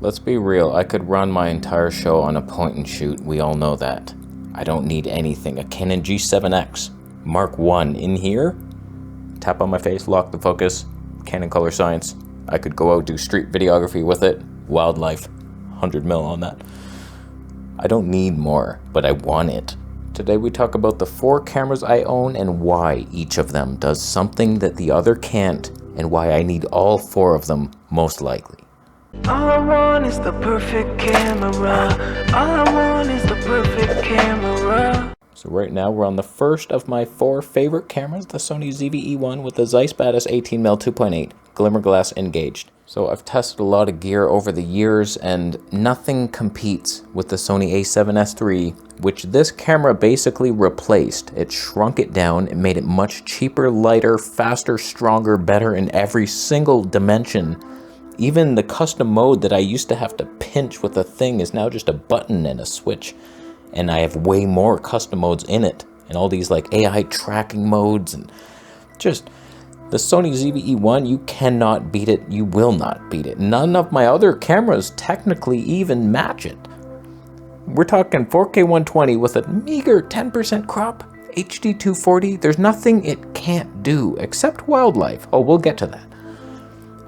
Let's be real, I could run my entire show on a point and shoot, we all know that. I don't need anything. A Canon G7X Mark I in here, tap on my face, lock the focus, Canon color science. I could go out, do street videography with it, wildlife, 100 mil on that. I don't need more, but I want it. Today we talk about the 4 cameras I own and why each of them does something that the other can't, and why I need all 4 of them most likely. All I want is the perfect camera. All I want is the perfect camera. So right now we're on the first of my 4 favorite cameras, the Sony ZVE1 with the Zeiss Batis 18mm 2.8, glimmer glass engaged. So I've tested a lot of gear over the years and nothing competes with the Sony A7S III, which this camera basically replaced. It shrunk it down, it made it much cheaper, lighter, faster, stronger, better in every single dimension. Even the custom mode that I used to have to pinch with a thing is now just a button and a switch. And I have way more custom modes in it. And all these like AI tracking modes and just the Sony ZVE1, you cannot beat it. You will not beat it. None of my other cameras technically even match it. We're talking 4K 120 with a meager 10% crop, HD 240. There's nothing it can't do except wildlife. Oh, we'll get to that.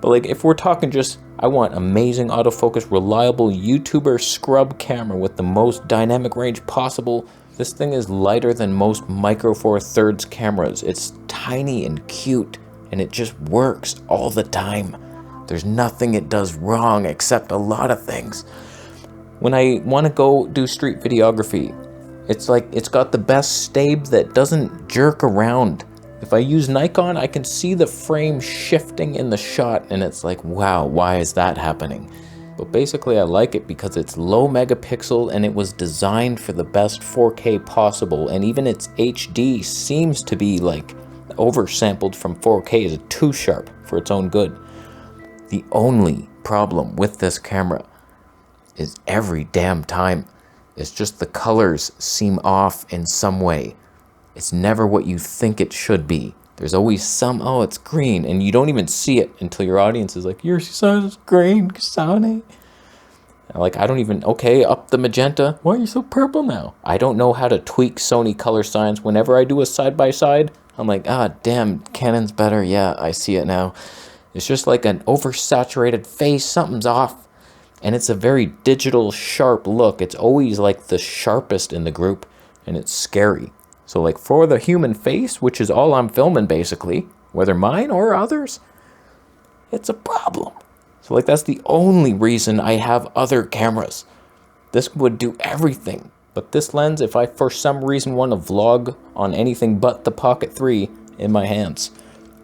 But like, if we're talking just, I want amazing autofocus, reliable YouTuber scrub camera with the most dynamic range possible. This thing is lighter than most Micro Four Thirds cameras. It's tiny and cute, and it just works all the time. There's nothing it does wrong except a lot of things. When I want to go do street videography, it's like, it's got the best stabe that doesn't jerk around. If I use Nikon, I can see the frame shifting in the shot, and it's like, wow, why is that happening? But basically I like it because it's low megapixel and it was designed for the best 4K possible, and even its HD seems to be like oversampled from 4K, is too sharp for its own good. The only problem with this camera is every damn time, it's just the colors seem off in some way. It's never what you think it should be. There's always some, oh, it's green, and you don't even see it until your audience is like, your son is green, Sony. Like, I don't even, okay, up the magenta. Why are you so purple now? I don't know how to tweak Sony color science. Whenever I do a side-by-side, I'm like, ah, damn, Canon's better. Yeah, I see it now. It's just like an oversaturated face. Something's off. And it's a very digital, sharp look. It's always like the sharpest in the group, and it's scary. So like for the human face, which is all I'm filming basically, whether mine or others, it's a problem. So like that's the only reason I have other cameras. This would do everything. But this lens, if I for some reason want to vlog on anything but the Pocket 3 in my hands,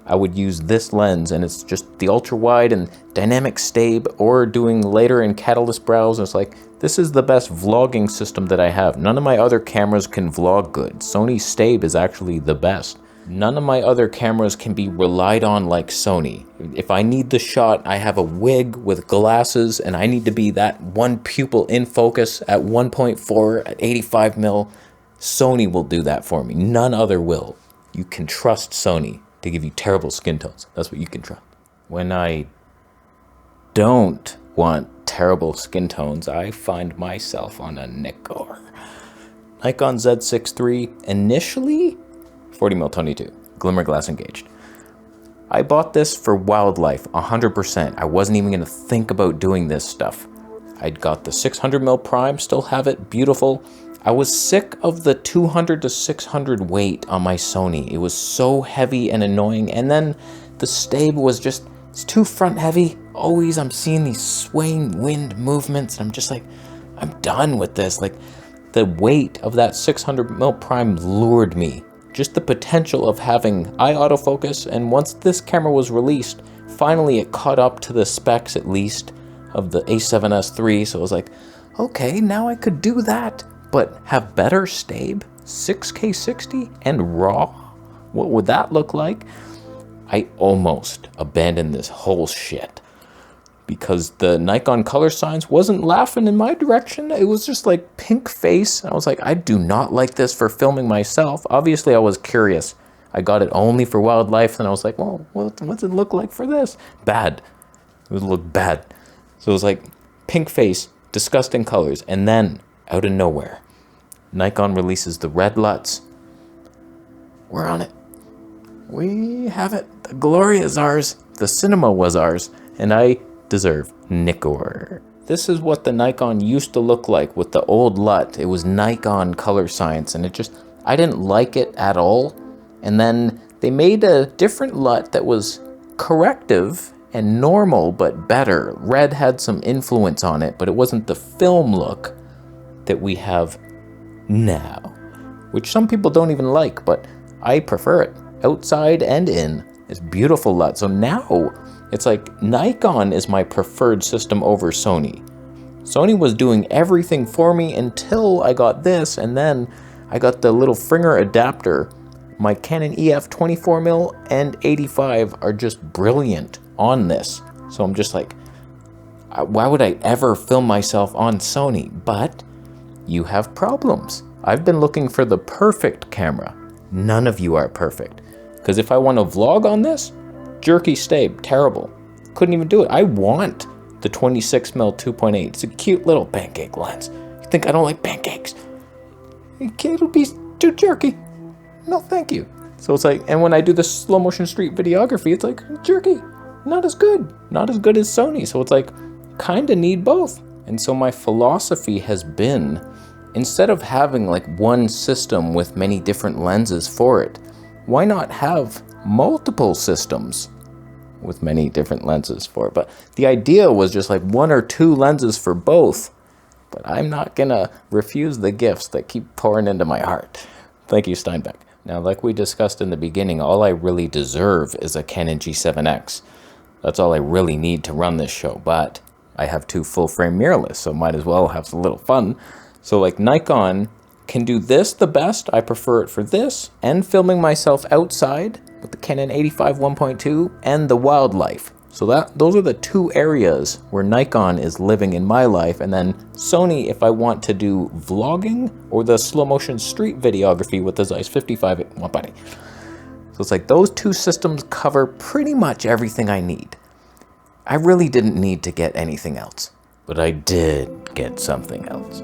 I would use this lens, and it's just the ultra wide and dynamic stabe, or doing later in Catalyst browse. It's like, this is the best vlogging system that I have. None of my other cameras can vlog good. Sony stabe is actually the best. None of my other cameras can be relied on like Sony. If I need the shot, I have a wig with glasses, and I need to be that one pupil in focus at 1.4 at 85mm. Sony will do that for me. None other will. You can trust Sony to give you terrible skin tones. That's what you can trust. When I don't want terrible skin tones, I find myself on a Nikon Z6III, initially 40mm 22, glimmer glass engaged. I bought this for wildlife, 100%. I wasn't even gonna think about doing this stuff. I'd got the 600mm prime, still have it, beautiful. I was sick of the 200 to 600 weight on my Sony. It was so heavy and annoying, and then the stabe was just, it's too front heavy. Always I'm seeing these swaying wind movements, and I'm just like, I'm done with this. Like, the weight of that 600mm prime lured me. Just the potential of having eye autofocus, and once this camera was released, finally it caught up to the specs at least of the A7S III, so I was like, okay, now I could do that, but have better stabe, 6K 60, and RAW? What would that look like? I almost abandoned this whole shit because the Nikon color science wasn't laughing in my direction. It was just like pink face. I was like, I do not like this for filming myself. Obviously, I was curious. I got it only for wildlife, and I was like, well, what's it look like for this? Bad. It would look bad. So it was like pink face, disgusting colors, and then, out of nowhere, Nikon releases the red LUTs. We're on it. We have it. The glory is ours. The cinema was ours. And I deserve Nickor. This is what the Nikon used to look like with the old LUT. It was Nikon color science, and I didn't like it at all. And then they made a different LUT that was corrective and normal, but better. Red had some influence on it, but it wasn't the film look that we have now, which some people don't even like, but I prefer it. Outside and in. It's beautiful LUT. So now it's like Nikon is my preferred system over Sony. Sony was doing everything for me until I got this, and then I got the little Fringer adapter. My Canon EF 24mm and 85 are just brilliant on this. So I'm just like, why would I ever film myself on Sony? But you have problems. I've been looking for the perfect camera. None of you are perfect. Because if I want to vlog on this, jerky stay, terrible. Couldn't even do it. I want the 26mm 2.8. It's a cute little pancake lens. You think I don't like pancakes? It'll be too jerky. No, thank you. So it's like, and when I do the slow motion street videography, it's like jerky. Not as good. Not as good as Sony. So it's like, kind of need both. And so my philosophy has been, instead of having like one system with many different lenses for it, why not have multiple systems with many different lenses for it? But the idea was just like 1 or 2 lenses for both. But I'm not gonna refuse the gifts that keep pouring into my heart. Thank you, Steinbeck. Now, like we discussed in the beginning, all I really deserve is a Canon G7X. That's all I really need to run this show, but I have 2 full-frame mirrorless, so might as well have a little fun. So like Nikon can do this the best. I prefer it for this and filming myself outside with the Canon 85 1.2 and the wildlife. So those are the 2 areas where Nikon is living in my life. And then Sony, if I want to do vlogging or the slow motion street videography with the Zeiss 55 1.8. So it's like those 2 systems cover pretty much everything I need. I really didn't need to get anything else, but I did get something else.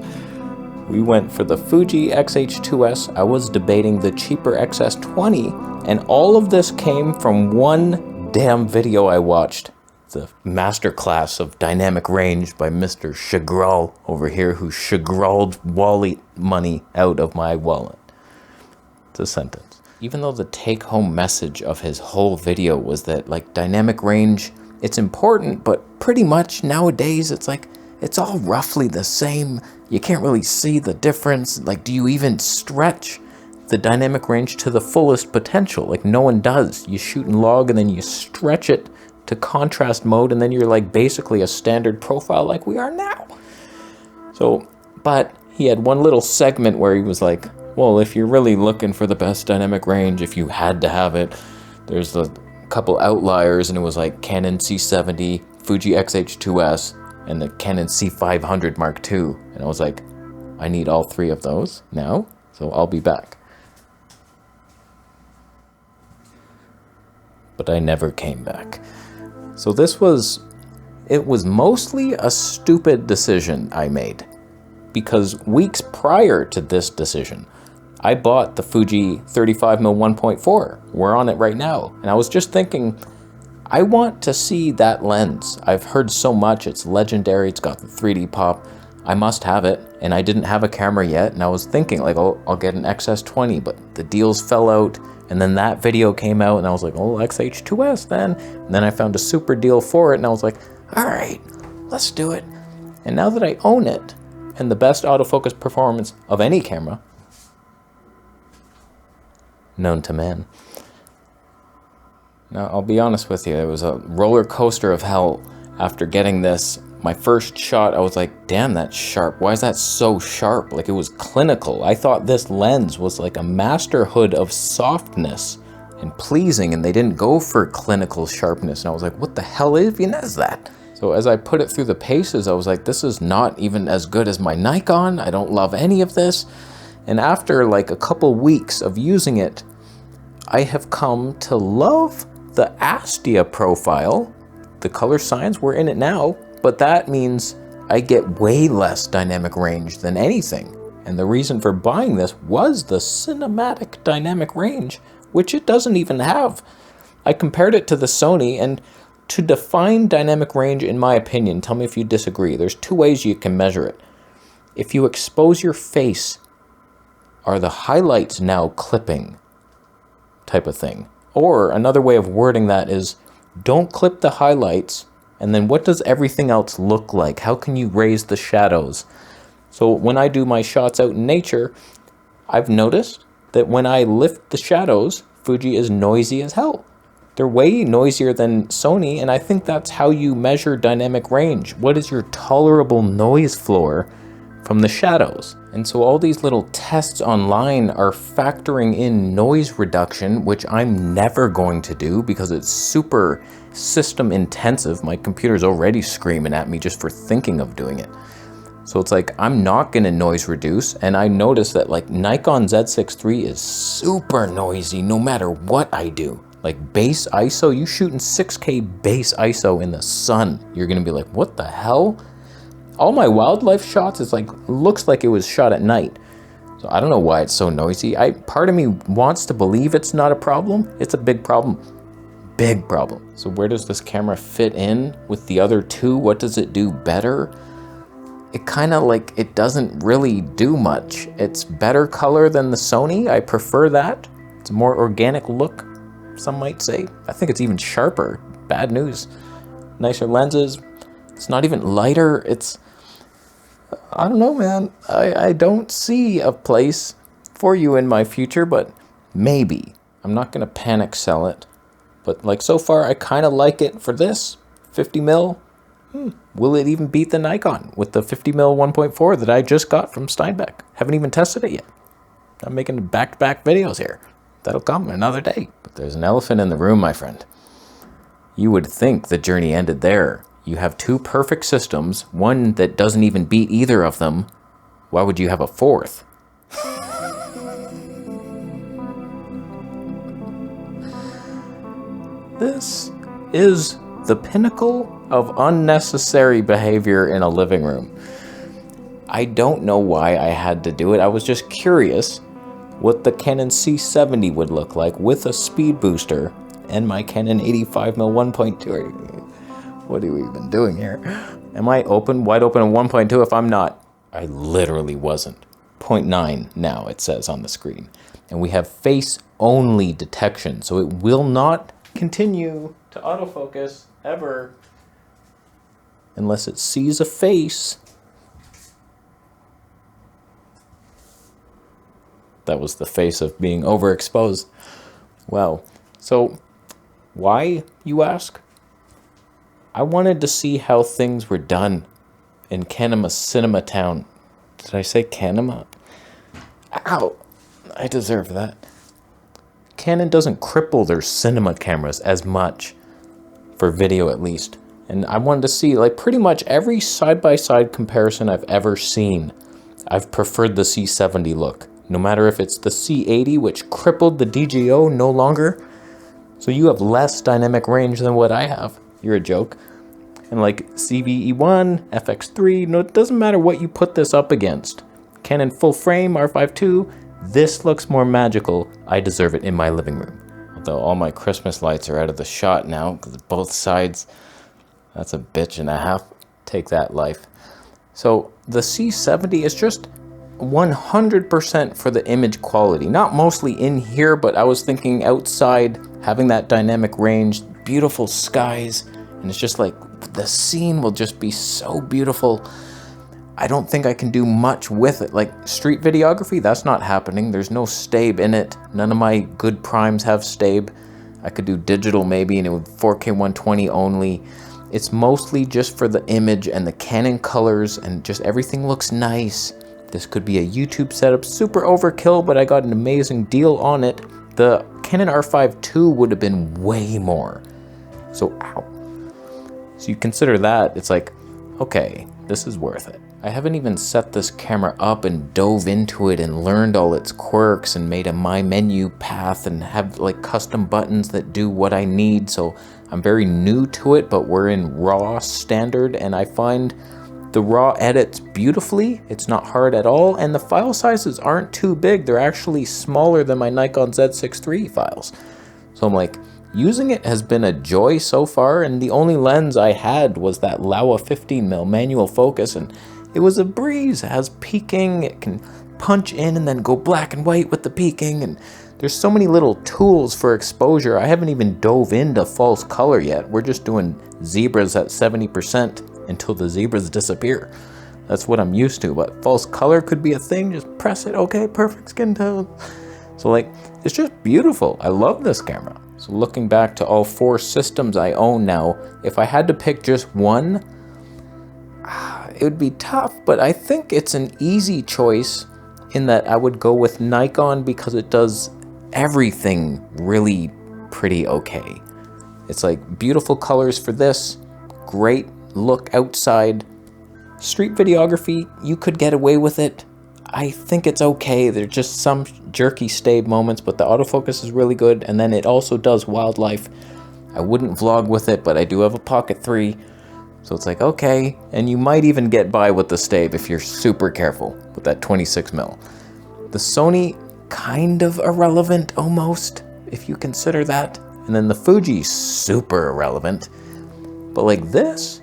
We went for the Fuji XH2s. I was debating the cheaper XS20, and all of this came from one damn video I watched. The masterclass of dynamic range by Mr. Chagall over here, who Chagalled wallet money out of my wallet. It's a sentence. Even though the take-home message of his whole video was that, like, dynamic range, it's important, but pretty much nowadays it's like, it's all roughly the same. You can't really see the difference. Like, do you even stretch the dynamic range to the fullest potential? Like, no one does. You shoot in log and then you stretch it to contrast mode, and then you're like basically a standard profile like we are now. So, but he had one little segment where he was like, well, if you're really looking for the best dynamic range, if you had to have it, there's a couple outliers, and it was like Canon C70, Fuji XH2s, and the Canon C500 Mark II. And I was like, I need all 3 of those now, so I'll be back. But I never came back. So it was mostly a stupid decision I made, because weeks prior to this decision, I bought the Fuji 35mm 1.4. We're on it right now. And I was just thinking, I want to see that lens. I've heard so much, it's legendary, it's got the 3D pop. I must have it, and I didn't have a camera yet, and I was thinking like, oh, I'll get an XS20, but the deals fell out, and then that video came out, and I was like, oh, XH2s then. And then I found a super deal for it, and I was like, all right, let's do it. And now that I own it, and the best autofocus performance of any camera known to man. Now, I'll be honest with you, it was a roller coaster of hell after getting this. My first shot, I was like, damn, that's sharp. Why is that so sharp? Like, it was clinical. I thought this lens was like a masterhood of softness and pleasing, and they didn't go for clinical sharpness. And I was like, what the hell even is that? So as I put it through the paces, I was like, this is not even as good as my Nikon. I don't love any of this. And after like a couple weeks of using it, I have come to love the Astia profile. The color science, we're in it now, but that means I get way less dynamic range than anything. And the reason for buying this was the cinematic dynamic range, which it doesn't even have. I compared it to the Sony, and to define dynamic range, in my opinion, tell me if you disagree, there's two ways you can measure it. If you expose your face, are the highlights now clipping, type of thing? Or another way of wording that is, don't clip the highlights, and then what does everything else look like? How can you raise the shadows? So when I do my shots out in nature, I've noticed that when I lift the shadows, Fuji is noisy as hell. They're way noisier than Sony, and I think that's how you measure dynamic range. What is your tolerable noise floor from the shadows? And so all these little tests online are factoring in noise reduction, which I'm never going to do because it's super system intensive. My computer's already screaming at me just for thinking of doing it. So it's like, I'm not gonna noise reduce, and I noticed that like Nikon Z6III is super noisy no matter what I do. Like base ISO, you shooting 6K base ISO in the sun, you're gonna be like, what the hell? All my wildlife shots, it's like, looks like it was shot at night. So I don't know why it's so noisy. Part of me wants to believe it's not a problem. It's a big problem. Big problem. So where does this camera fit in with the other two? What does it do better? It kind of like, it doesn't really do much. It's better color than the Sony. I prefer that. It's a more organic look, some might say. I think it's even sharper. Bad news. Nicer lenses. It's not even lighter. It's, I don't know, man. I don't see a place for you in my future, but maybe. I'm not gonna panic sell it. But like so far, I kind of like it for this 50 mil. Will it even beat the Nikon with the 50 mil 1.4 that I just got from Steinbeck? Haven't even tested it yet. I'm making back-to-back videos here. That'll come another day. But there's an elephant in the room, my friend. You would think the journey ended there. You have two perfect systems, one that doesn't even beat either of them. Why would you have a fourth? This is the pinnacle of unnecessary behavior in a living room. I don't know why I had to do it. I was just curious what the Canon C70 would look like with a speed booster and my Canon 85mm 1.2. What are we even doing here? Am I wide open at 1.2? If I'm not, I literally wasn't. 0.9 now it says on the screen. And we have face only detection, so it will not continue to autofocus ever unless it sees a face. That was the face of being overexposed. Well, so why, you ask? I wanted to see how things were done in Canema Cinema Town. Did I say Canema? Ow, I deserve that. Canon doesn't cripple their cinema cameras as much, for video at least. And I wanted to see, like, pretty much every side-by-side comparison I've ever seen, I've preferred the C70 look. No matter if it's the C80, which crippled the DJO no longer. So you have less dynamic range than what I have. You're a joke. And like ZVE1, FX3, no, it doesn't matter what you put this up against. Canon full frame, R5 II, this looks more magical. I deserve it in my living room. Although all my Christmas lights are out of the shot now, because both sides, that's a bitch and a half. Take that, life. So the C70 is just 100% for the image quality. Not mostly in here, but I was thinking outside, having that dynamic range, beautiful skies, and it's just like, the scene will just be so beautiful. I don't think I can do much with it. Like street videography, that's not happening. There's no stabe in it. None of my good primes have stabe. I could do digital maybe, and it would 4K 120 only. It's mostly just for the image and the Canon colors, and just everything looks nice. This could be a YouTube setup, super overkill, but I got an amazing deal on it. The Canon R5 II would have been way more. So, ow. So you consider that, it's like, okay, this is worth it. I haven't even set this camera up and dove into it and learned all its quirks and made a My Menu path and have like custom buttons that do what I need. So I'm very new to it, but we're in raw standard, and I find the raw edits beautifully. It's not hard at all, and the file sizes aren't too big. They're actually smaller than my Nikon Z6III files. So I'm like, using it has been a joy so far, and the only lens I had was that Laowa 15mm manual focus, and it was a breeze. It has peaking, it can punch in and then go black and white with the peaking, and there's so many little tools for exposure. I haven't even dove into false color yet. We're just doing zebras at 70% until the zebras disappear. That's what I'm used to, but false color could be a thing. Just press it, okay, perfect skin tone. So like, it's just beautiful. I love this camera. So looking back to all 4 systems I own now, if I had to pick just one, it would be tough, but I think it's an easy choice in that I would go with Nikon because it does everything really pretty okay. It's like beautiful colors for this, great look outside. Street videography, you could get away with it. I think it's okay. There's just some jerky stave moments, but the autofocus is really good, and then it also does wildlife. I wouldn't vlog with it, but I do have a Pocket 3, so it's like, okay. And you might even get by with the stave if you're super careful with that 26mm. The Sony, kind of irrelevant almost, if you consider that. And then the Fuji, super irrelevant. But like this,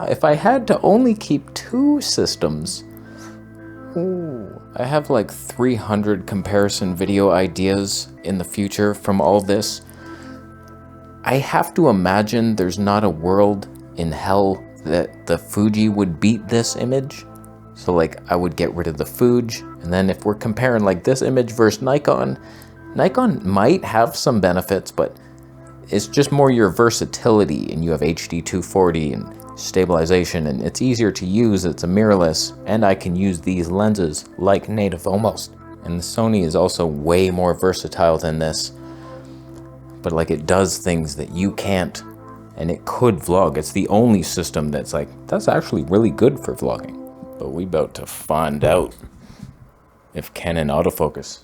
if I had to only keep 2 systems, I have like 300 comparison video ideas in the future from all this. I have to imagine there's not a world in hell that the Fuji would beat this image. So like, I would get rid of the Fuji, and then if we're comparing like this image versus Nikon, Nikon might have some benefits, but it's just more your versatility, and you have HD 240 and stabilization, and it's easier to use. It's a mirrorless, and I can use these lenses like native almost. And the Sony is also way more versatile than this, but like, it does things that you can't, and it could vlog. It's the only system that's like, that's actually really good for vlogging. But we about to find out if Canon autofocus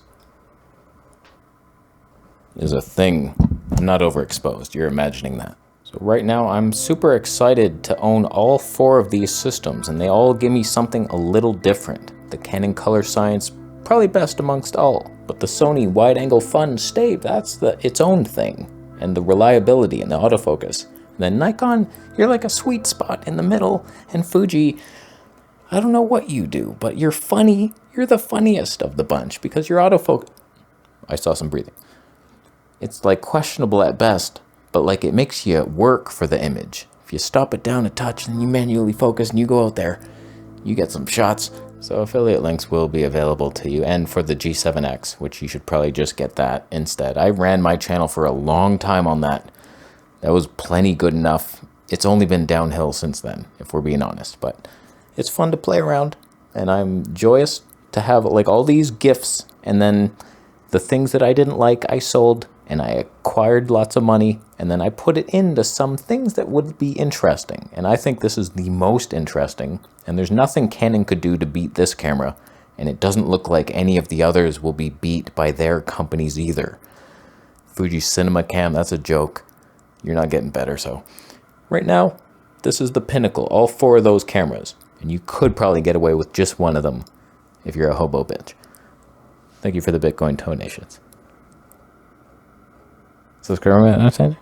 is a thing. I'm not overexposed, you're imagining that. So right now I'm super excited to own all 4 of these systems, and they all give me something a little different. The Canon Color Science, probably best amongst all, but the Sony wide angle fun stave, that's its own thing, and the reliability and the autofocus. And then Nikon, you're like a sweet spot in the middle, and Fuji, I don't know what you do, but you're funny. You're the funniest of the bunch because your autofocus, I saw some breathing. It's like questionable at best, but like, it makes you work for the image. If you stop it down a touch and you manually focus and you go out there, you get some shots. So affiliate links will be available to you, and for the G7X, which you should probably just get that instead. I ran my channel for a long time on that. That was plenty good enough. It's only been downhill since then, if we're being honest, but it's fun to play around, and I'm joyous to have like all these gifts, and then the things that I didn't like, I sold, and I acquired lots of money, and then I put it into some things that would be interesting. And I think this is the most interesting, and there's nothing Canon could do to beat this camera, and it doesn't look like any of the others will be beat by their companies either. Fuji Cinema Cam, that's a joke. You're not getting better, so. Right now, this is the pinnacle, all 4 of those cameras. And you could probably get away with just one of them if you're a hobo bitch. Thank you for the Bitcoin donations. Subscribe, man.